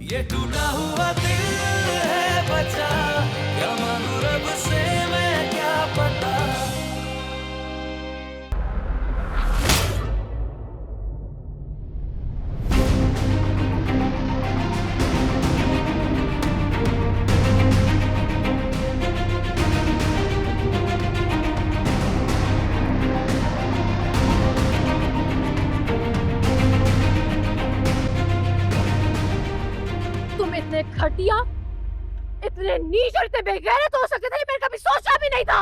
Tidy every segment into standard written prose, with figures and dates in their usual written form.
ये टूटा हुआ दिल है बचा, क्या मांगू रब से मैं क्या पता। घटिया, इतने नीच और इतने बेगैरत हो सकते थे, मैंने कभी सोचा भी नहीं था।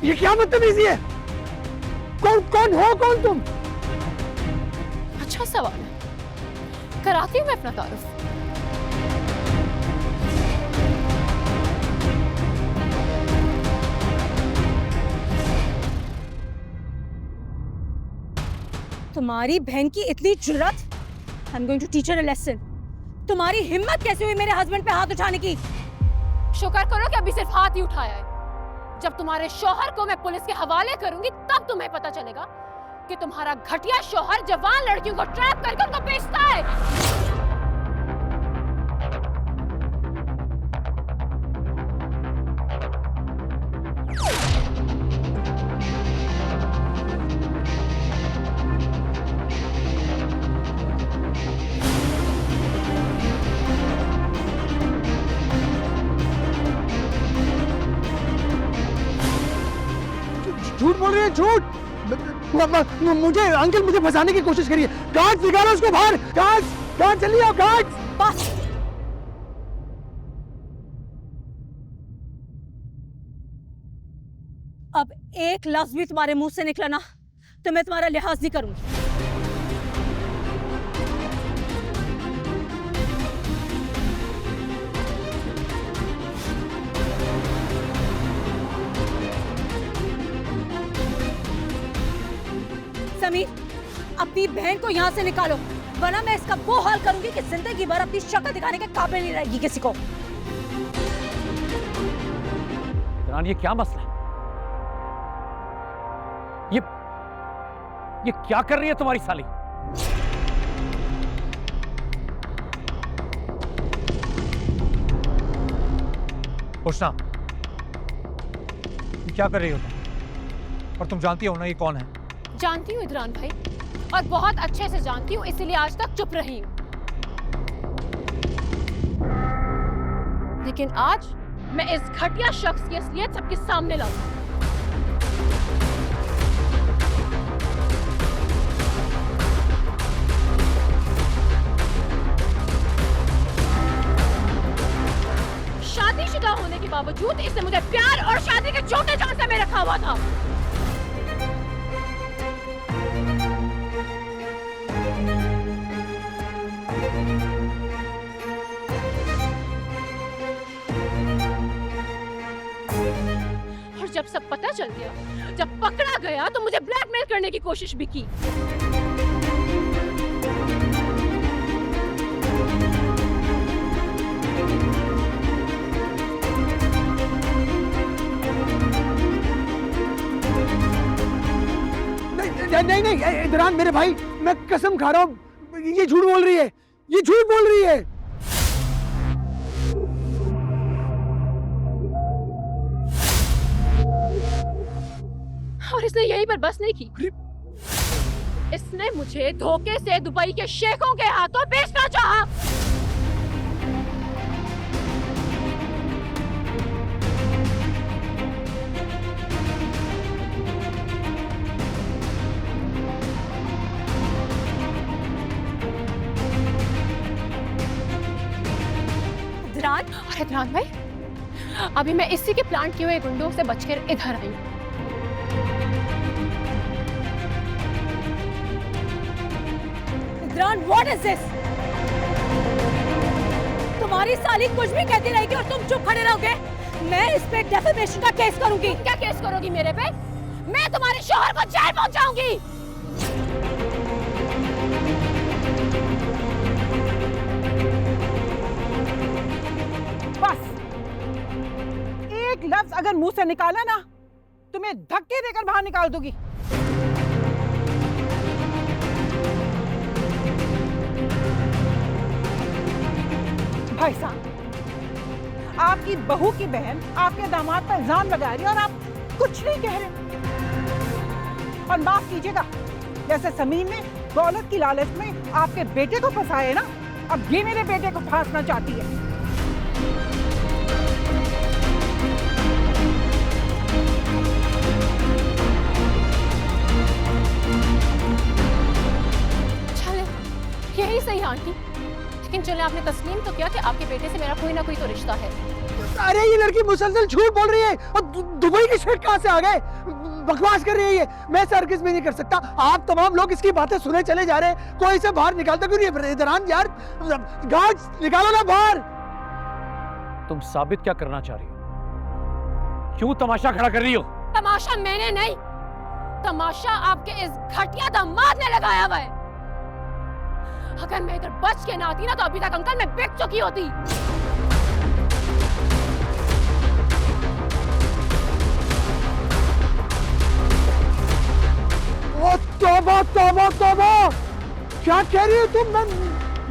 ये क्या बदतमीजी है? कौन हो तुम? अच्छा सवाल है, कराती हूँ मैं अपना तारुफ। तुम्हारी बहन की इतनी जुर्रत! I am going to teach her a lesson. तुम्हारी हिम्मत कैसे हुई मेरे हस्बैंड पे हाथ उठाने की? शुक्र करो कि अभी सिर्फ हाथ ही उठाया है। जब तुम्हारे शौहर को मैं पुलिस के हवाले करूंगी तब तुम्हें पता चलेगा कि तुम्हारा घटिया शौहर जवान लड़कियों को ट्रैप करके उनको बेचता है। झूठ बोल रही है, झूठ। मुझे फंसाने की कोशिश करिए। गार्ड्स निकालो उसको बाहर। गार्ड्स चलिए आओ, गार्ड्स। बस अब एक लफ्ज भी तुम्हारे मुंह से निकला ना तो मैं तुम्हारा लिहाज नहीं करूंगी। समीर, अपनी बहन को यहाँ से निकालो, वरना मैं इसका वो हाल करूंगी कि जिंदगी भर अपनी शक्ल दिखाने के काबिल नहीं रहेगी किसी को। ये क्या मसला है? ये क्या कर रही है तुम्हारी साली? उष्णा, ये क्या कर रही हो तुम? और तुम जानती हो ना ये कौन है? जानती हूँ इदरान भाई, और बहुत अच्छे से जानती हूँ, इसीलिए आज तक चुप रही हूँ। लेकिन आज मैं इस घटिया शख्स की असलियत सबके सामने लाऊंगी। शादीशुदा होने के बावजूद इसने मुझे प्यार और शादी के छोटे झांसे में रखा हुआ था। और जब सब पता चल गया, जब पकड़ा गया, तो मुझे ब्लैकमेल करने की कोशिश भी की। नहीं, इदरान मेरे भाई, मैं कसम खा रहा हूँ, ये झूठ बोल रही है, ये झूठ बोल रही है। और इसने यहीं पर बस नहीं की, इसने मुझे धोखे से दुबई के शेखों के हाथों बेचना चाहा। और इदरान भाई, अभी मैं इसी के प्लान किए हुए गुंडों से बचकर इधर आई हूँ। इदरान, what is this? तुम्हारी साली कुछ भी कहती रहेगी और तुम चुप खड़े रहोगे? मैं इस पे डेफेमेशन का केस करूंगी। क्या केस करोगी मेरे पे? मैं तुम्हारे शौहर को जेल पहुंचाऊंगी। लफ्ज अगर मुंह से निकाला ना, तुम्हें धक्के देकर बाहर निकाल दूंगी। भाई साहब, आपकी बहू की बहन आपके दामाद पर इल्जाम लगा रही है और आप कुछ नहीं कह रहे। और माफ कीजिएगा, जैसे समीन ने दौलत की लालच में आपके बेटे को फंसाया है ना, अब ये मेरे बेटे को फांसना चाहती है। चले, यही सही आंटी, लेकिन चले आपने तस्लीम तो किया कि आपके बेटे से मेरा कोई ना कोई तो रिश्ता है। अरे ये लड़की मुसलसल झूठ बोल रही है और दुबई के शेख कहाँ से आ गए? बकवास कर रही है ये। मैं ऐसा हरगिज़ भी नहीं कर सकता। आप तमाम लोग इसकी बातें सुने चले जा रहे हैं, कोई इसे बाहर निकालता क्यों नहीं है? इधरान यार, गार्ड्स निकालो ना बाहर। तुम साबित क्या करना चाह रही हो? क्यों तमाशा खड़ा कर रही हो? तमाशा मैंने नहीं, तमाशा आपके इस घटिया दामाद ने लगाया हुआ है। अगर मैं इधर बच के ना आती ना, तो अभी तक अंकल मैं बिक चुकी होती। ओ तौबा तौबा तौबा, क्या कह रही हो तुम?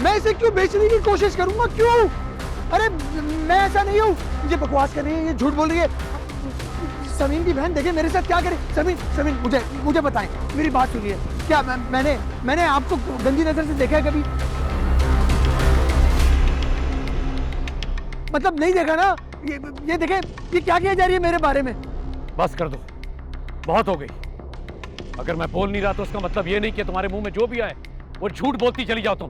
मैं इसे क्यों बेचने की कोशिश करूंगा? क्यों? अरे मैं ऐसा नहीं हूँ। ये बकवास कर रही है, ये झूठ बोल रही है। समीन की बहन देखे मेरे साथ क्या करे। समीन मुझे बताएं, मेरी बात सुनिए। क्या मैंने आपको गंदी नजर से देखा है कभी? मतलब नहीं देखा ना? ये देखे, ये क्या किया जा रही है मेरे बारे में? बस कर दो, बहुत हो गई। अगर मैं बोल नहीं रहा तो उसका मतलब ये नहीं कि तुम्हारे मुंह में जो भी आए वो झूठ बोलती चली जाओ तुम।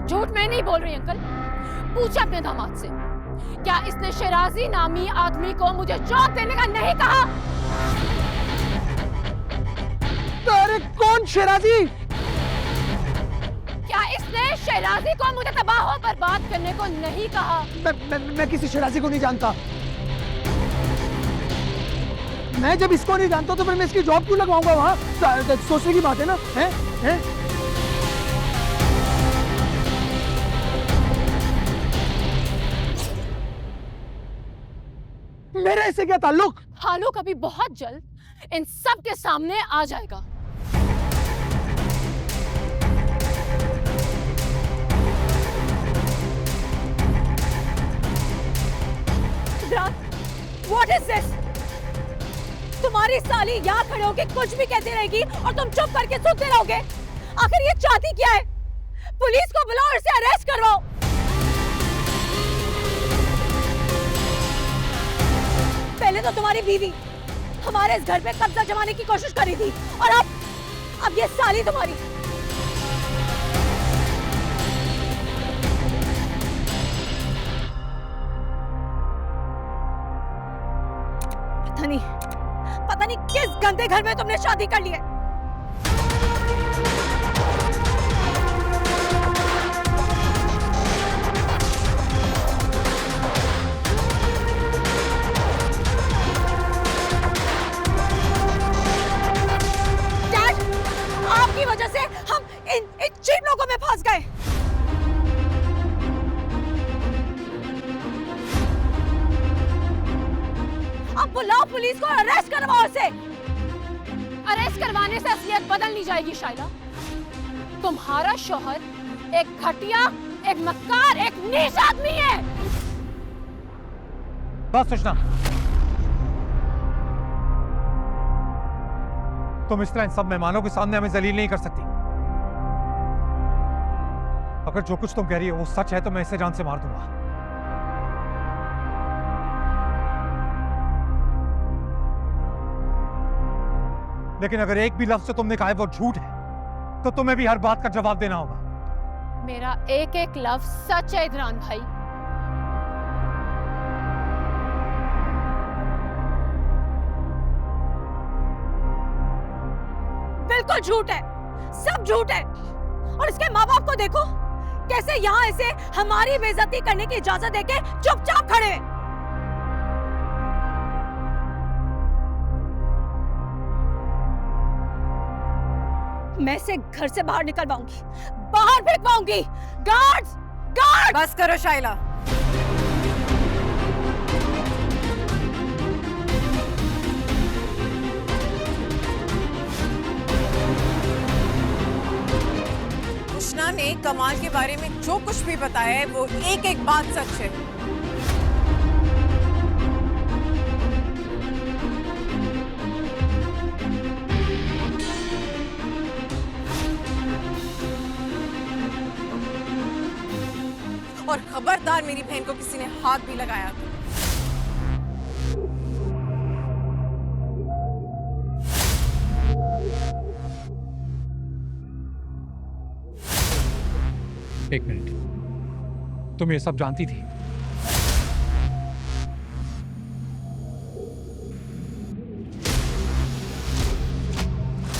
झूठ मैं नहीं बोल रही अंकल, पूछे अपने दामाद से, क्या इसने शराजी नामी आदमी को मुझे जॉब देने का नहीं कहा? अरे कौन शराजी? क्या इसने शराजी को मुझे तबाह और बर्बाद करने को नहीं कहा? मैं किसी शराजी को नहीं जानता। मैं जब इसको नहीं जानता तो फिर मैं इसकी जॉब क्यों लगवाऊंगा वहां? सोचने की बात है ना। हैं? मेरा इससे क्या ताल्लुक? ताल्लुक अभी बहुत जल्द इन सब के सामने आ जाएगा। What is this? तुम्हारी साली यहाँ खड़े होके कुछ भी कहती रहेगी और तुम चुप करके सुनते रहोगे। आखिर ये चाहती क्या है? पुलिस को बुलाओ और इसे अरेस्ट करवाओ। पहले तो तुम्हारी बीवी हमारे इस घर पे कब्जा जमाने की कोशिश कर रही थी और अब ये साली तुम्हारी। पता नहीं किस गंदे घर में तुमने शादी कर ली है। डैड, आपकी वजह से हम इन चीप लोगों में फंस गए। अब बुलाओ पुलिस को, अरेस्ट करवाओ उसे। अरेस्ट करवाने से असलियत बदल नहीं जाएगी शाइला। तुम्हारा शौहर एक घटिया, एक मक्कार, एक नीच आदमी है। बस सुषमा, तुम इस तरह इन सब मेहमानों के सामने हमें जलील नहीं कर सकती। अगर जो कुछ तुम कह रही हो वो सच है तो मैं इसे जान से मार दूंगा। लेकिन अगर एक भी लफ्ज जो तुमने कहा है वो झूठ है तो तुम्हें भी हर बात का जवाब देना होगा। मेरा एक एक लफ्ज सच है इधरान भाई। बिल्कुल झूठ है, सब झूठ है। और इसके माँ बाप को देखो कैसे यहाँ इसे हमारी बेइज्जती करने की इजाजत देके चुपचाप खड़े हैं। मैं इसे घर से बाहर निकलवाऊंगी, बाहर फेंकवाऊंगी। Guards, guard! बस करो शाइला। कृष्णा ने कमाल के बारे में जो कुछ भी बताया है वो एक एक बात सच है। और खबरदार मेरी बहन को किसी ने हाथ भी लगाया तो। एक मिनट, तुम ये सब जानती थी?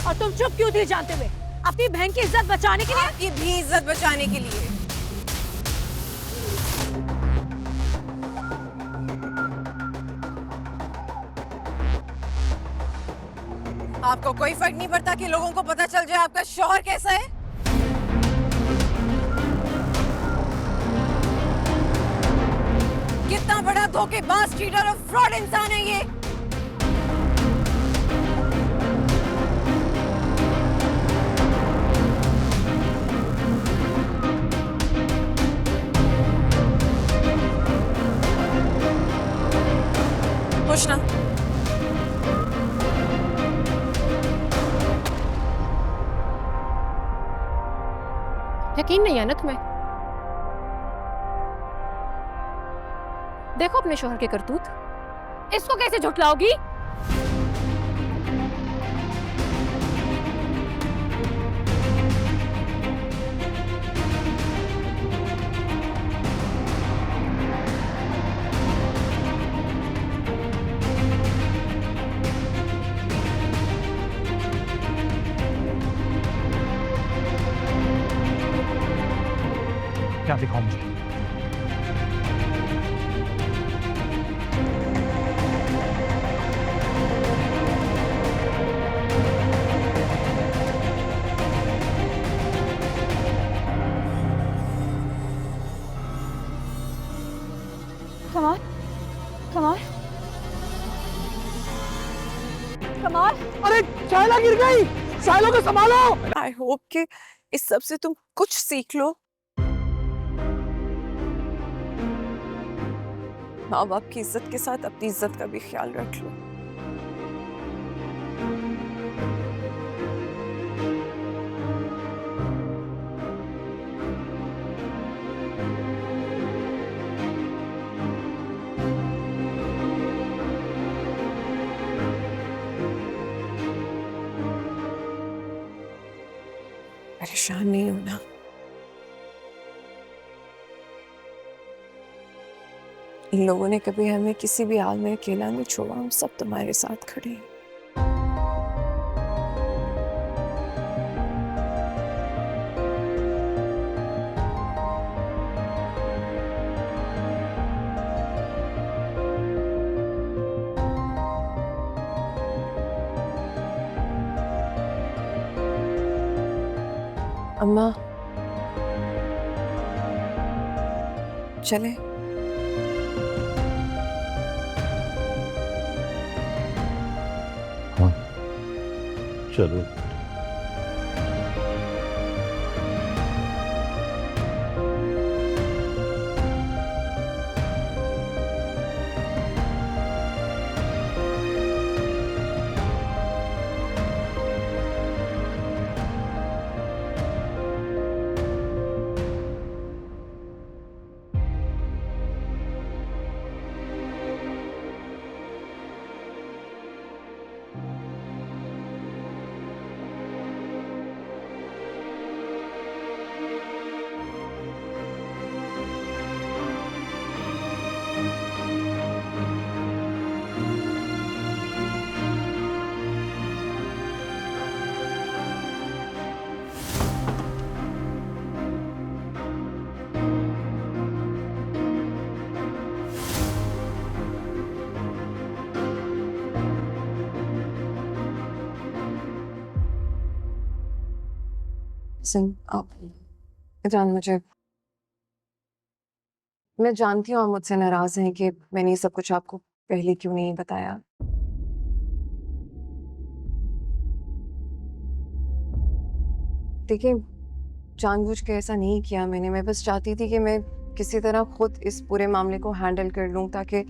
और तुम चुप क्यों थी जानते हुए? अपनी बहन की इज्जत बचाने के लिए? आपकी भी इज्जत बचाने के लिए। आपको कोई फर्क नहीं पड़ता कि लोगों को पता चल जाए आपका शौहर कैसा है? कितना बड़ा धोखेबाज, चीटर और फ्रॉड इंसान है ये। कृष्णा, यकीन नहीं है ना तुम्हें? देखो अपने शोहर के करतूत। इसको कैसे झुठलाओगी? क्या दिखाऊं मुझे? कमाल, कमाल, कमाल! अरे शाइला गिर गई, शाइला को संभालो। आई होप कि इस सब से तुम कुछ सीख लो। माँ बाप की इज्जत के साथ अपनी इज्जत का भी ख्याल रख लो। परेशान नहीं होना। इन लोगों ने कभी हमें किसी भी हाल में अकेला नहीं छोड़ा। हम सब तुम्हारे साथ खड़े हैं। अम्मा, चले? हाँ, चलो। सुन आप जान मुझे, मैं जानती हूँ आप मुझसे नाराज हैं कि मैंने ये सब कुछ आपको पहले क्यों नहीं बताया। देखिए जानबूझ के ऐसा नहीं किया मैंने, मैं बस चाहती थी कि मैं किसी तरह खुद इस पूरे मामले को हैंडल कर लूं ताकि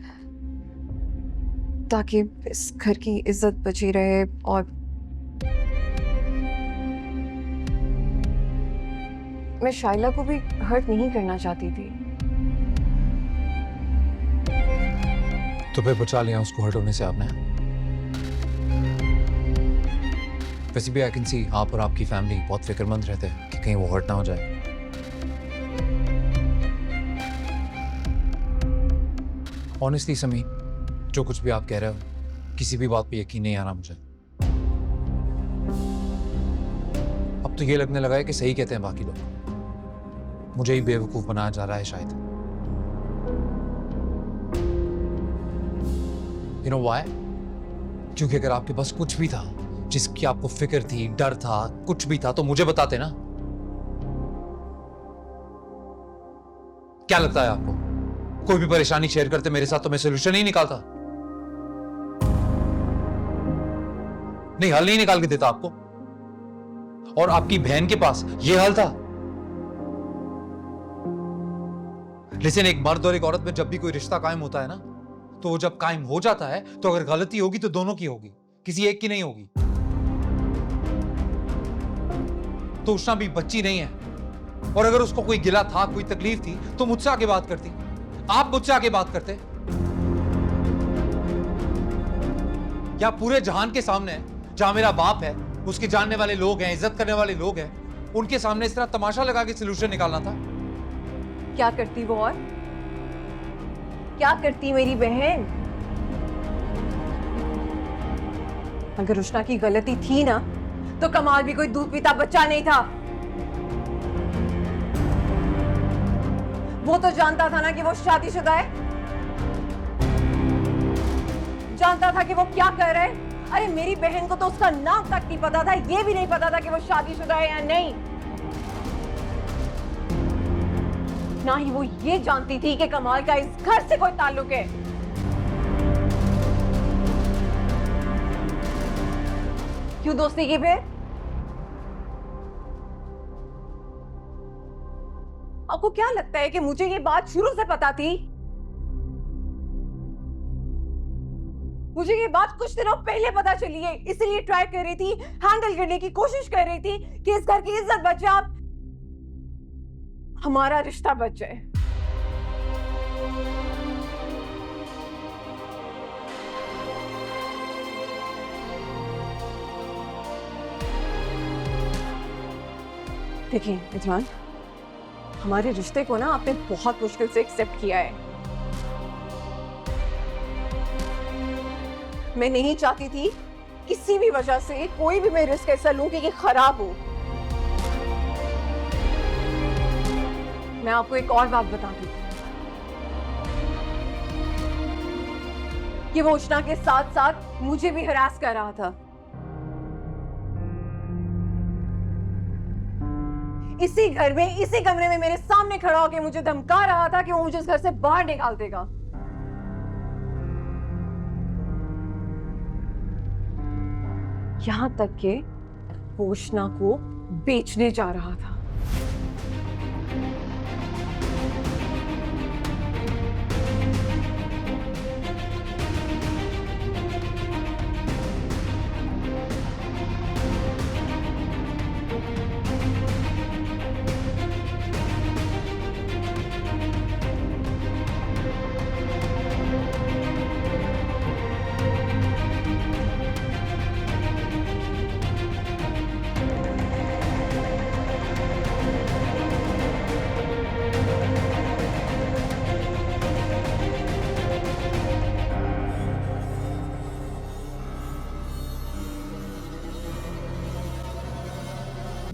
ताकि इस घर की इज्जत बची रहे और मैं शाइला को भी हर्ट नहीं करना चाहती थी। तो फिर बचा लिया उसको हर्ट होने से आपने। वैसे भी आई कैन सी आप और आपकी फैमिली बहुत फिक्रमंद रहते हैं कि कहीं वो हर्ट ना हो जाए। ऑनेस्टली समी, जो कुछ भी आप कह रहे हो किसी भी बात पे यकीन नहीं आ रहा मुझे। अब तो ये लगने लगा है कि सही कहते हैं बाकी लोग, मुझे ही बेवकूफ बनाया जा रहा है शायद। You know why? क्योंकि अगर आपके पास कुछ भी था जिसकी आपको फिक्र थी, डर था, कुछ भी था तो मुझे बताते ना। क्या लगता है आपको कोई भी परेशानी शेयर करते मेरे साथ तो मैं सोल्यूशन ही निकालता? नहीं, हल नहीं निकाल के देता आपको। और आपकी बहन के पास यह हल था। लेकिन एक मर्द और एक औरत में जब भी कोई रिश्ता कायम होता है ना, तो वो जब कायम हो जाता है तो अगर गलती होगी तो दोनों की होगी, किसी एक की नहीं होगी। तो उषा भी बच्ची नहीं है, और अगर उसको कोई गिला था, कोई तकलीफ थी तो मुझसे आके बात करती, आप मुझसे आके बात करते। या पूरे जहान के सामने जहां मेरा बाप है, उसके जानने वाले लोग हैं, इज्जत करने वाले लोग हैं, उनके सामने इस तरह तमाशा लगा के सलूशन निकालना था। क्या करती वो और क्या करती मेरी बहन? अगर रुशना की गलती थी ना तो कमाल भी कोई दूध पीता बच्चा नहीं था। वो तो जानता था ना कि वो शादीशुदा है, जानता था कि वो क्या कर रहा है। अरे मेरी बहन को तो उसका नाम तक नहीं पता था, ये भी नहीं पता था कि वो शादीशुदा है या नहीं। ना ही वो ये जानती थी कि कमाल का इस घर से कोई ताल्लुक है। क्यों दोस्ती की फिर? आपको क्या लगता है कि मुझे ये बात शुरू से पता थी? मुझे ये बात कुछ दिनों पहले पता चली है, इसलिए ट्राई कर रही थी, हैंडल करने की कोशिश कर रही थी कि इस घर की इज्जत बच जाए, हमारा रिश्ता बच जाए। देखिए इजमान, हमारे रिश्ते को ना आपने बहुत मुश्किल से एक्सेप्ट किया है। मैं नहीं चाहती थी किसी भी वजह से कोई भी मैं रिस्क ऐसा लूं कि ये खराब हो। मैं आपको एक और बात बताती हूँ कि वो उष्णा के साथ साथ मुझे भी हरास कर रहा था। इसी घर में, इसी कमरे में मेरे सामने खड़ा होकर मुझे धमका रहा था कि वो मुझे इस घर से बाहर निकाल देगा। यहां तक कि वो उष्णा को बेचने जा रहा था।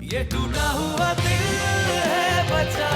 ये टूटा हुआ दिल है बचा